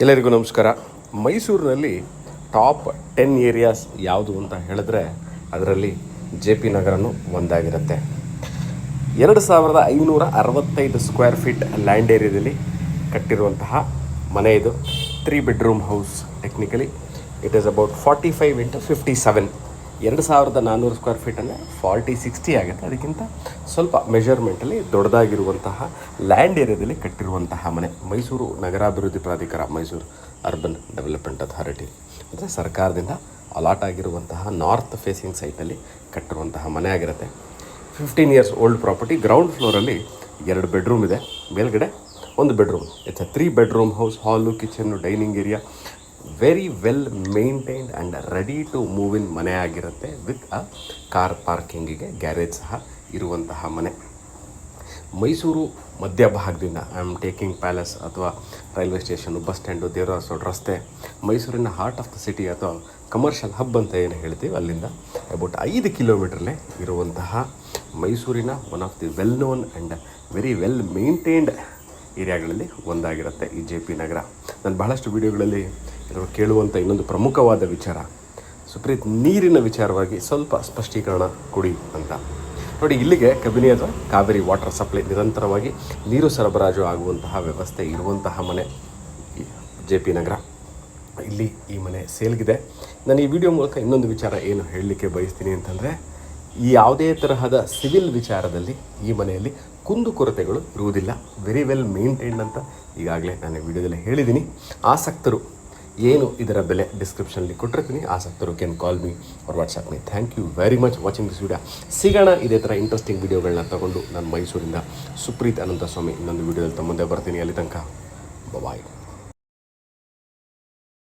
ಎಲ್ಲರಿಗೂ ನಮಸ್ಕಾರ. ಮೈಸೂರಿನಲ್ಲಿ ಟಾಪ್ 10 ಏರಿಯಾಸ್ ಯಾವುದು ಅಂತ ಹೇಳಿದ್ರೆ ಅದರಲ್ಲಿ ಜೆ ಪಿ ನಗರನೂ ಒಂದಾಗಿರುತ್ತೆ. 2565 ಸ್ಕ್ವೇರ್ ಫೀಟ್ ಲ್ಯಾಂಡ್ ಏರಿಯಾದಲ್ಲಿ ಕಟ್ಟಿರುವಂತಹ ಮನೆ ಇದು. 3 bedroom house. Technically it is about 45 × 57. 2400 square ಫೀಟನ್ನೇ 40-60 ಆಗುತ್ತೆ. ಅದಕ್ಕಿಂತ ಸ್ವಲ್ಪ ಮೆಷರ್ಮೆಂಟಲ್ಲಿ ದೊಡ್ಡದಾಗಿರುವಂತಹ ಲ್ಯಾಂಡ್ ಏರಿಯಾದಲ್ಲಿ ಕಟ್ಟಿರುವಂತಹ ಮನೆ. ಮೈಸೂರು ನಗರಾಭಿವೃದ್ಧಿ ಪ್ರಾಧಿಕಾರ, ಮೈಸೂರು ಅರ್ಬನ್ ಡೆವಲಪ್ಮೆಂಟ್ ಅಥಾರಿಟಿ ಅಂದರೆ ಸರ್ಕಾರದಿಂದ ಅಲಾಟ್ ಆಗಿರುವಂತಹ ನಾರ್ತ್ ಫೇಸಿಂಗ್ ಸೈಟಲ್ಲಿ ಕಟ್ಟಿರುವಂತಹ ಮನೆ ಆಗಿರುತ್ತೆ. 15 ಇಯರ್ಸ್ ಓಲ್ಡ್ ಪ್ರಾಪರ್ಟಿ. ಗ್ರೌಂಡ್ ಫ್ಲೋರಲ್ಲಿ 2 ಬೆಡ್ರೂಮ್ ಇದೆ, ಮೇಲ್ಗಡೆ 1 bedroom. It's 3 bedroom house. Hall, kitchen, dining area, very well maintained and ready to move in ಮನೆ ಆಗಿರುತ್ತೆ. ವಿತ್ ಅ ಕಾರ್ ಪಾರ್ಕಿಂಗಿಗೆ ಗ್ಯಾರೇಜ್ ಸಹ ಇರುವಂತಹ ಮನೆ. ಮೈಸೂರು ಮಧ್ಯಭಾಗದಿಂದ ಐ ಆಮ್ ಟೇಕಿಂಗ್ ಪ್ಯಾಲೇಸ್ ಅಥವಾ railway station, bus stand, Devaraja road ರಸ್ತೆ, ಮೈಸೂರಿನ ಹಾರ್ಟ್ ಆಫ್ ದ ಸಿಟಿ ಅಥವಾ ಕಮರ್ಷಿಯಲ್ ಹಬ್ ಅಂತ ಏನು ಹೇಳ್ತೀವಿ, ಅಲ್ಲಿಂದ ಅಬೌಟ್ 5 ಕಿಲೋಮೀಟ್ರಲ್ಲೇ ಇರುವಂತಹ ಮೈಸೂರಿನ one of the well known and very well maintained ಏರಿಯಾಗಳಲ್ಲಿ ಒಂದಾಗಿರುತ್ತೆ ಈ ಜೆ ಪಿ ನಗರ. ನಾನು ಬಹಳಷ್ಟು ವಿಡಿಯೋಗಳಲ್ಲಿ ಎಲ್ಲರೂ ಕೇಳುವಂಥ ಇನ್ನೊಂದು ಪ್ರಮುಖವಾದ ವಿಚಾರ, ಸುಪ್ರೀತ್, ನೀರಿನ ವಿಚಾರವಾಗಿ ಸ್ವಲ್ಪ ಸ್ಪಷ್ಟೀಕರಣ ಕೊಡಿ ಅಂತ. ನೋಡಿ, ಇಲ್ಲಿಗೆ ಕಬಿನಿ ಅಥವಾ ಕಾವೇರಿ ವಾಟರ್ ಸಪ್ಲೈ ನಿರಂತರವಾಗಿ ನೀರು ಸರಬರಾಜು ಆಗುವಂತಹ ವ್ಯವಸ್ಥೆ ಇರುವಂತಹ ಮನೆ ಜೆ ಪಿ ನಗರ. ಇಲ್ಲಿ ಈ ಮನೆ ಸೇಲ್ಗಿದೆ. ನಾನು ಈ ವಿಡಿಯೋ ಮೂಲಕ ಇನ್ನೊಂದು ವಿಚಾರ ಏನು ಹೇಳಲಿಕ್ಕೆ ಬಯಸ್ತೀನಿ ಅಂತಂದರೆ, ಯಾವುದೇ ತರಹದ ಸಿವಿಲ್ ವಿಚಾರದಲ್ಲಿ ಈ ಮನೆಯಲ್ಲಿ ಕುಂದುಕೊರತೆಗಳು ಇರುವುದಿಲ್ಲ. ವೆರಿ ವೆಲ್ ಮೇಂಟೈನ್ಡ್ ಅಂತ ಈಗಾಗಲೇ ನಾನು ವಿಡಿಯೋದಲ್ಲಿ ಹೇಳಿದ್ದೀನಿ. ಆಸಕ್ತರು ಏನು ಇದರ ಬೆಲೆ ಡಿಸ್ಕ್ರಿಪ್ಷನಲ್ಲಿ ಕೊಟ್ಟಿರ್ತೀನಿ. ಆಸಕ್ತರು can call me or WhatsApp me. Thank you very much watching this video. ಸಿಗೋಣ ಇದೇ ಥರ ಇಂಟ್ರೆಸ್ಟಿಂಗ್ ವಿಡಿಯೋಗಳನ್ನ ತಗೊಂಡು. ನಾನು ಮೈಸೂರಿಂದ ಸುಪ್ರೀತ್ ಅನಂತಸ್ವಾಮಿ ಇನ್ನೊಂದು ವಿಡಿಯೋದಲ್ಲಿ ತಮ್ಮ ಮುಂದೆ ಬರ್ತೀನಿ. ಅಲ್ಲಿ ತನಕ ಬಾಯ್.